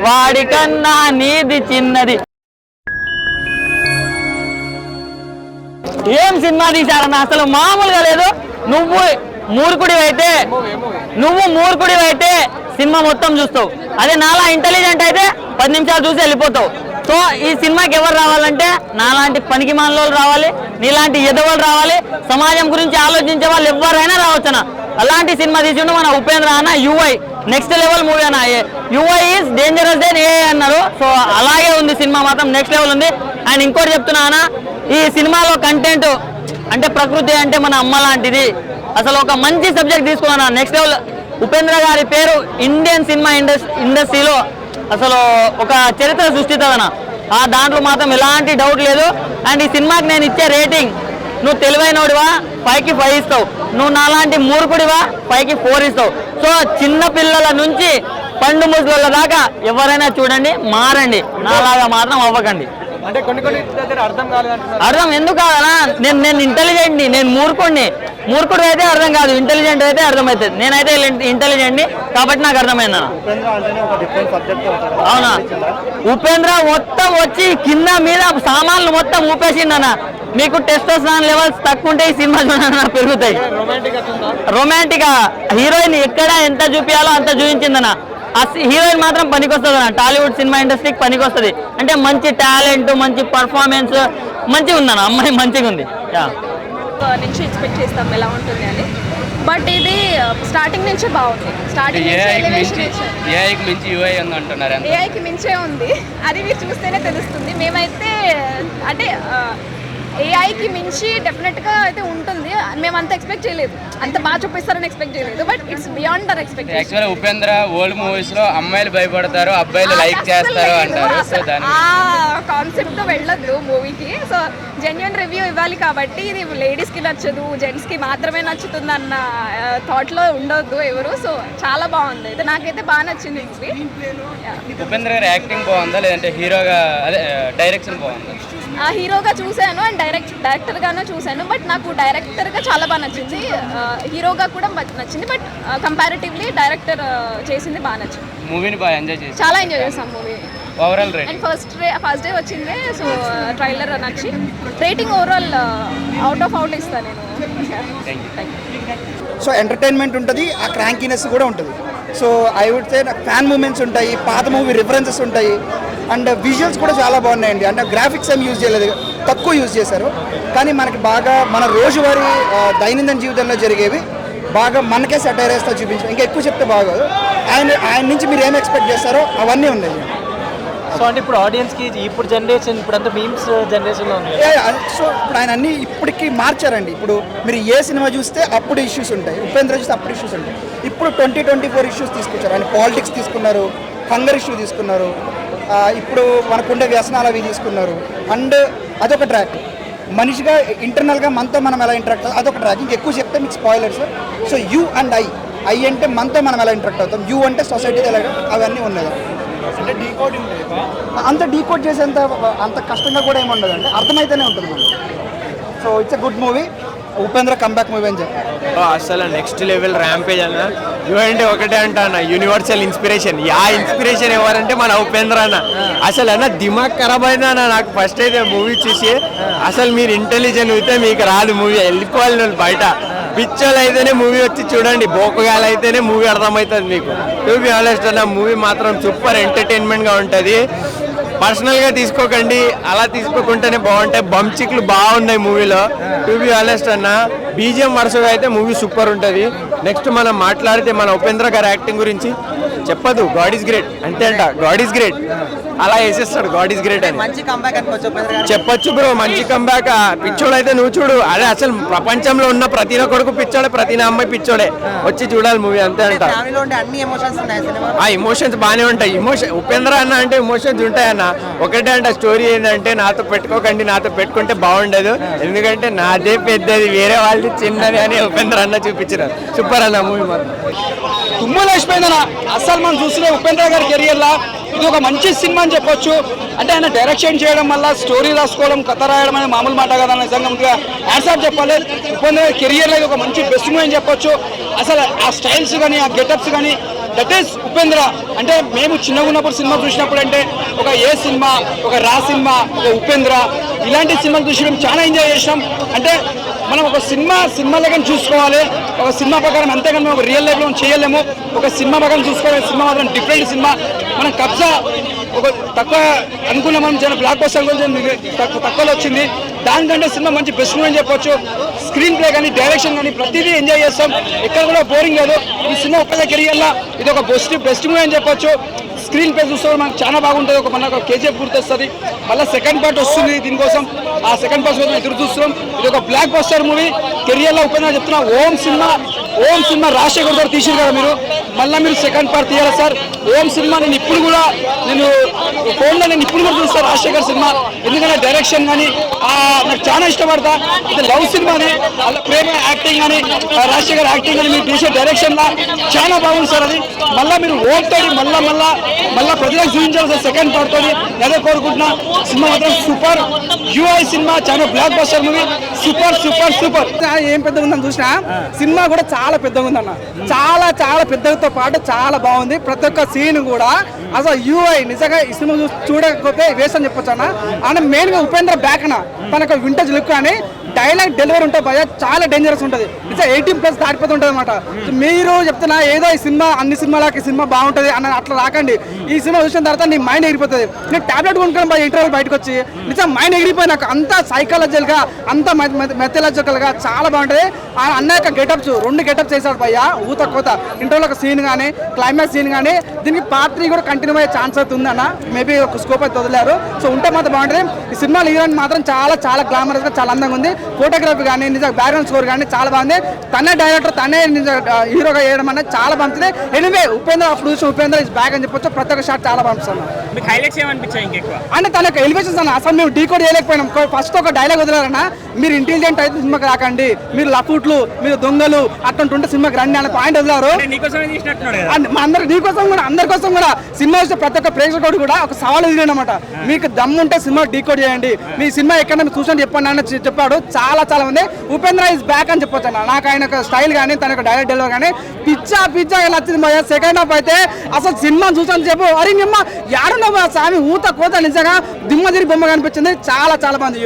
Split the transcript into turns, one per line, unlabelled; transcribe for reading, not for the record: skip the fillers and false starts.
వాడికన్నా నీది చిన్నది. ఏం సినిమా తీశారన్న, అసలు మామూలుగా లేదు. నువ్వు మూర్ఖుడివైతే సినిమా మొత్తం చూస్తావు. అదే నాలా ఇంటెలిజెంట్ అయితే 10 నిమిషాలు చూసి వెళ్ళిపోతావు. సో ఈ సినిమాకి ఎవరు రావాలంటే నాలాంటి పనికి మాలోళ్ళు రావాలి, నీలాంటి ఎదవలు రావాలి, సమాజం గురించి ఆలోచించే వాళ్ళు ఎవరైనా రావచ్చునా. అలాంటి సినిమా తీసిండు మన ఉపేంద్ర అన్న. యుఐ నెక్స్ట్ లెవెల్ మూవీ అన్న. యుఐ ఈజ్ డేంజరస్ దెన్ ఏ అన్నారు. సో అలాగే ఉంది సినిమా, మాత్రం నెక్స్ట్ లెవెల్ ఉంది. అండ్ ఇంకోటి చెప్తున్నా అన్న, ఈ సినిమాలో కంటెంట్ అంటే ప్రకృతి అంటే మన అమ్మ లాంటిది. అసలు ఒక మంచి సబ్జెక్ట్ తీసుకున్నా. నెక్స్ట్ లెవెల్ ఉపేంద్ర గారి పేరు ఇండియన్ సినిమా ఇండస్ట్రీలో అసలు ఒక చరిత్ర సృష్టిస్తుందన్న. ఆ దాంట్లో మాత్రం ఎలాంటి డౌట్ లేదు. అండ్ ఈ సినిమాకి నేను ఇచ్చే రేటింగ్, నువ్వు తెలివైనోడివా 5కి 5 ఇస్తావు, నువ్వు నాలాంటి మూర్ఖుడివా 5కి 4 ఇస్తావు. సో చిన్న పిల్లల నుంచి పండు ముసల దాకా ఎవరైనా చూడండి, మారండి, నాలాగా మాత్రం అవ్వకండి.
అంటే కొన్ని అర్థం కాలేదు.
అర్థం ఎందుకు కాదనా? నేను ఇంటెలిజెంట్ని, నేను మూర్ఖుడు అయితే అర్థం కాదు, ఇంటెలిజెంట్ అయితే అర్థమవుతుంది. నేనైతే ఇంటెలిజెంట్ని కాబట్టి నాకు అర్థమైందన్న. అవునా? ఉపేంద్ర మొత్తం వచ్చి కింద మీద సామాన్లు మొత్తం ఊపేసిందన్న. మీకు టెస్టోస్టెరాన్ లెవెల్స్ తక్కువ ఉంటే ఈ సినిమా చూడన్నా పెరుగుతాయి. రొమాంటిక్ హీరోయిన్ ఎక్కడ ఎంత చూపించాలో అంత చూపించిందన్న. ఆ హీరోయిన్ మాత్రం పనికొస్తుంది అన్న, టాలీవుడ్ సినిమా ఇండస్ట్రీకి పనికొస్తుంది. అంటే మంచి టాలెంట్, మంచి పర్ఫార్మెన్స్ మంచిగా ఉందన్న. అమ్మాయి మంచిగా ఉంది.
నుంచి ఎక్స్పెక్ట్ చేస్తాం ఎలా ఉంటుంది అని, బట్ ఇది స్టార్టింగ్ నుంచే బాగుంది. స్టార్టింగ్
ఏఐకి మించి యూఐ ఉంది అంటున్నారు.
ఏఐకి మించే ఉంది, అది మీరు చూస్తేనే తెలుస్తుంది. మేమైతే అంటే ఏఐకి మించి డెఫినెట్గా అయితే ఉంటుంది. మేము అంత ఎక్స్పెక్ట్ చేయలేదు, అంత బాగా చూపిస్తారని ఎక్స్పెక్ట్ చేయలేదు. But it's beyond our expectation.
Actually Upendra old movies లో అమ్మాయిలు భయపడతారు, అబ్బాయిలు లైక్ చేస్తారు అంటారు. సో దాని
కాన్సెప్ట్ వెళ్ళదు మూవీకి. సో జెన్యున్ రివ్యూ ఇవ్వాలి కాబట్టి ఇది లేడీస్కి నచ్చదు, జెంట్స్కి మాత్రమే నచ్చుతుంది అన్న థాట్లో ఉండొద్దు ఎవరు. సో చాలా బాగుంది, అయితే నాకైతే బాగా నచ్చింది మూవీ.
ఉపేంద్ర గారి యాక్టింగ్ బాగుందా లేదంటే హీరోగా అదే డైరెక్షన్ బాగుందా?
హీరోగా చూశాను అండ్ డైరెక్టర్గాను చూశాను. బట్ నాకు డైరెక్టర్గా చాలా బాగా నచ్చింది, హీరోగా కూడా నచ్చింది. బట్ కంపారిటివ్లీ డైరెక్టర్ చేసింది బాగా నచ్చింది.
మూవీని బాగా ఎంజాయ్ చేసి
చాలా ఎంజాయ్ చేసాం movie.
Overall rating
and first day వచ్చింది. సో ట్రైలర్ నచ్చి rating overall out of out ఇస్తాను నేను.
సో ఎంటర్టైన్మెంట్ ఉంటుంది, ఆ క్రాంకీనెస్ కూడా ఉంటుంది. సో ఐ వుడ్ సే నాకు ఫ్యాన్ మూమెంట్స్ ఉంటాయి, పాత మూవీ రిఫరెన్సెస్ ఉంటాయి, అండ్ విజువల్స్ కూడా చాలా బాగున్నాయండి. అంటే గ్రాఫిక్స్ ఏం యూజ్ చేయలేదు, తక్కువ యూజ్ చేశారు. కానీ మనకి బాగా మన రోజువారీ దైనందిన జీవితంలో జరిగేవి బాగా మనకే సెటైర్ వేస్తా చూపించారు. ఇంకా ఎక్కువ చెప్తే బాగోదు. ఆయన నుంచి మీరు ఏం ఎక్స్పెక్ట్ చేస్తారో అవన్నీ ఉన్నాయి.
సో అంటే ఇప్పుడు ఆడియన్స్కి ఇప్పుడు జనరేషన్ ఇప్పుడు అంతా మీమ్స్ జనరేషన్లో ఉంది.
సో ఇప్పుడు ఆయన అన్ని ఇప్పటికీ మార్చారండి. ఇప్పుడు మీరు ఏ సినిమా చూస్తే అప్పుడు ఇష్యూస్ ఉంటాయి, ఉపేంద్ర చూస్తే అప్పుడు ఇష్యూస్ ఉంటాయి. ఇప్పుడు 2024 ఇష్యూస్ తీసుకొచ్చారు. ఆయన పాలిటిక్స్ తీసుకున్నారు, హంగర్ ఇష్యూ తీసుకున్నారు, ఇప్పుడు మనకుండే వ్యసనాలు అవి తీసుకున్నారు. అండ్ అదొక ట్రాక్. మనిషిగా ఇంటర్నల్గా మనతో మనం ఎలా ఇంటరాక్ట్ అవుతాం అదొక ట్రాక్. ఇంకెక్కువ చెప్తే మీకు spoilers. So you and I అంటే మనతో మనం ఎలా ఇంటరాక్ట్ అవుతాం, యూ అంటే సొసైటీతో ఎలా, అవన్నీ ఉన్నాయి.
అంటే డీకోడింగ్
అంత డీకోడ్ చేసేంత అంత కష్టంగా కూడా ఏమి ఉండదు, అంటే అర్థమైతేనే ఉంటుంది మనకి. So it's a good movie. Upendra comeback movie అని చెప్పి
అసలు నెక్స్ట్ లెవెల్ ర్యాంపేజ్ అన్న. అంటే ఒకటే అంట అన్న, యూనివర్సల్ ఇన్స్పిరేషన్. ఇన్స్పిరేషన్ ఎవరంటే మన ఉపేంద్ర అన్న. అసలు అన్న దిమాగ్ ఖరాబ్ అయిందా అన్న నాకు ఫస్ట్ అయితే మూవీ చూసి. అసలు మీరు ఇంటెలిజెంట్ అయితే మీకు రాదు మూవీ, వెళ్ళిపోవాలి బయట. పిక్చర్లు అయితేనే మూవీ వచ్చి చూడండి, బోకగాలు అయితేనే మూవీ అర్థమవుతుంది మీకు. టు బి ఆనెస్ట్ అన్న మూవీ మాత్రం సూపర్ ఎంటర్టైన్మెంట్గా ఉంటుంది. పర్సనల్గా తీసుకోకండి, అలా తీసుకోకుంటేనే బాగుంటాయి. బంచిక్లు బాగున్నాయి మూవీలో. టు బి ఆనెస్ట్ అన్న బీజిఎం వరుసగా అయితే మూవీ సూపర్ ఉంటుంది. నెక్స్ట్ మనం మాట్లాడితే మన ఉపేంద్ర గారి యాక్టింగ్ గురించి చెప్పదు. గాడ్ ఈజ్ గ్రేట్ అంతే అంట, గాడ్ ఈజ్ గ్రేట్ అలా వేసేస్తాడు. గాడ్ ఈజ్ గ్రేట్ అని చెప్పొచ్చు బ్రో. మంచి కంబ్యాక్. పిచ్చోడు అయితే నువ్వు చూడు, అదే అసలు ప్రపంచంలో ఉన్న ప్రతి కొడుకు పిచ్చోడే, ప్రతి అమ్మాయి పిచ్చోడే. వచ్చి చూడాలి మూవీ అంతే అంట. ఆ ఎమోషన్స్ బాగానే ఉంటాయి. ఉపేంద్ర అన్న అంటే ఎమోషన్స్ ఉంటాయి అన్న. ఒకటే అంట స్టోరీ ఏంటంటే, నాతో పెట్టుకోకండి, నాతో పెట్టుకుంటే బాగుండదు, ఎందుకంటే నాదే పెద్దది, వేరే వాళ్ళది చిన్నది అని ఉపేంద్ర అన్న చూపించారు. సూపర్ అన్న మూవీ మాత్రం.
తుమ్ములు వేసిపోయిందన్న. అసలు మనం చూసిన ఉపేంద్ర గారి కెరియర్లో ఇది ఒక మంచి సినిమా అని చెప్పొచ్చు. అంటే ఆయన డైరెక్షన్ చేయడం వల్ల స్టోరీ రాసుకోవడం, కథ రాయడం అనేది మామూలు మాట కదా. నిజంగా ముందుగా హ్యాండ్స్ చెప్పాలి. ఉపేంద్ర గారి కెరియర్లో ఇది ఒక మంచి బెస్ట్ మూవీ అని చెప్పొచ్చు. అసలు ఆ స్టైల్స్ కానీ, ఆ గెటప్స్ కానీ దట్ ఈస్ ఉపేంద్ర. అంటే మేము చిన్నగా ఉన్నప్పుడు సినిమా చూసినప్పుడు అంటే ఒక ఏ సినిమా, ఒక రా సినిమా, ఒక ఉపేంద్ర ఇలాంటి సినిమాలు చూసి మేము చాలా ఎంజాయ్ చేసినాం. అంటే మనం ఒక సినిమా లెక్కన చూసుకోవాలి, ఒక సినిమా ప్రకారం, అంతేగాని మేము ఒక రియల్ లైఫ్లో చేయలేము. ఒక సినిమా ప్రకారం చూసుకోవాలి. సినిమా మాత్రం డిఫరెంట్ సినిమా. మనం కబ్జా ఒక తక్కువ అనుకున్న మనం చాలా బ్లాక్ బస్టర్ తక్కువలో వచ్చింది. దానికంటే సినిమా మంచి బెస్ట్ మూవీ అని చెప్పొచ్చు. స్క్రీన్ ప్లే కానీ, డైరెక్షన్ కానీ ప్రతిదీ ఎంజాయ్ చేస్తాం. ఎక్కడ కూడా బోరింగ్ లేదు. ఈ సినిమా ఒక్కదే కెరియర్లో ఇది ఒక బెస్ట్ మూవీ అని చెప్పొచ్చు. స్క్రీన్ ప్లే చూస్తే మనకు చాలా బాగుంటుంది. ఒక కేజీఎఫ్ గుర్తొస్తుంది. మళ్ళీ సెకండ్ పార్ట్ వస్తుంది దీనికోసం. ఆ సెకండ్ పార్ట్ కోసం ఎదురు చూస్తున్నాం. ఇది ఒక బ్లాక్ బస్టర్ మూవీ. కెరియర్లో ఉపేంద్ర చెప్తున్నా. ఓం సినిమా రాజశేఖర్ గారు తీసారు కదా మీరు, మళ్ళీ మీరు సెకండ్ పార్ట్ తీయాలి సార్. ఓం సినిమా నేను ఫోన్లో ఇప్పుడు కూడా చూస్తాను రాజశేఖర్ సినిమా. ఎందుకంటే డైరెక్షన్ కానీ నాకు చాలా ఇష్టపడతా. ఇది లవ్ సినిమాని, అలా ప్రేమ యాక్టింగ్ కానీ, రాజశేఖర్ యాక్టింగ్ కానీ మీరు తీసే డైరెక్షన్లో చాలా బాగుంది సార్. అది మళ్ళీ మీరు ఓట్తో మళ్ళీ ప్రజలకు చూపించాలి సార్ సెకండ్ పార్ట్ తోటి. అదే కోరుకుంటున్నా. సినిమా మాత్రం సూపర్. యూఐ సినిమా చాలా బ్లాక్ బస్టర్ మూవీ. సూపర్.
ఏం పెద్దగా ఉందని చూసినా సినిమా కూడా చాలా పెద్దగా ఉందన్న. చాలా పెద్దతో పాటు చాలా బాగుంది. ప్రతి ఒక్క సీన్ కూడా అసలు యూఐ నిజంగా ఈ సినిమా చూడకపోతే వేస్ట్ అని చెప్పొచ్చు అన్న. మెయిన్గా ఉపేంద్ర బ్యాక్ అన్న తనకు వింటేజ్ లుక్ అని డైలాగ్ డెలివరీ ఉంటుంది భయ, చాలా డేంజరస్ ఉంటుంది. నిజంగా 18+ దాటిపోతుంటుంది అనమాట. మీరు చెప్తున్నా ఏదో ఈ సినిమా అన్ని సినిమాలకి సినిమా బాగుంటుంది అన్న అట్లా రాకండి. ఈ సినిమా చూసిన తర్వాత నీ మైండ్ ఎగిరిపోతుంది. నేను టాబ్లెట్ కొనుక్కొని బాగా ఇంటర్వల్ బయటకు వచ్చి నిజంగా మైండ్ ఎగిరిపోయి నాకు అంత సైకాలజికల్గా అంత మెథలాజికల్గా చాలా బాగుంటుంది. అన్న యొక్క గెటప్స్ 2 గెటప్స్ చేశాడు భయ్య. ఊత ఇంటర్వల్ ఒక సీన్ కానీ, క్లైమాక్స్ సీన్ కానీ, దీనికి పార్ట్ 3 కూడా కంటిన్యూ అయ్యే ఛాన్స్ అయితే ఉందన్న. మేబీ ఒక స్కోప్ అయితే వదిలేరు. సో ఉంటే మాత్రం బాగుంటుంది. ఈ సినిమాలో హీరోయిన్ మాత్రం చాలా గ్లామరస్గా చాలా అందంగా ఉంది. ఫోటోగ్రఫీ కానీ, నిజంగా బ్యాక్గ్రౌండ్ స్కోర్ కానీ చాలా బాగుంది. తనే డైరెక్టర్, తనే హీరోగా వేయడం అనేది చాలా బాగుంటుంది. Anyway Upendra Upendra is back అని చెప్పొచ్చు. ప్రతి ఒక్క షాట్ చాలా బాగుంటుంది.
మీకు హైలైట్స్ ఏమనిపించాయి ఇంకెక్కువ?
అంటే తన యొక్క ఎలివేషన్స్ అన్న అసలు మేము డీకోడ్ చేయలేకపోయినాం. ఫస్ట్ ఒక డైలాగ్ వదిలేరన్నా, మీరు ఇంటెలిజెంట్ అయితే సినిమాకి రాకండి, మీరు లఫూట్లు, మీరు దొంగలు అట్టుంటే సినిమాకి రండి అన్న పాయింట్ వదిలారు. మా అందరి కోసం కూడా సినిమా చూస్తే ప్రతి ఒక్క ప్రేక్షకుడు కూడా ఒక సవాల్ ఎదిగినమాట. మీకు దమ్ము ఉంటే సినిమా డీకోడ్ చేయండి, మీ సినిమా ఎక్కడ మీరు చూసని చెప్పండి అని చెప్పాడు. చాలా ఉంది. ఉపేంద్ర ఇస్ బ్యాక్ అని చెప్పొచ్చు అన్న. నాకు ఆయన యొక్క స్టైల్ కానీ, తన యొక్క డైలాగ్ డెలివరీ కానీ పిచ్చా నచ్చింది. సెకండ్ హాఫ్ అయితే అసలు సినిమా చూసాను చెప్పు అరే నిమ్మ యాడున్నా స్వామి ఊత కోత నిజంగా దిమ్మ తిరిగి బొమ్మ కనిపించింది. చాలా బాగుంది.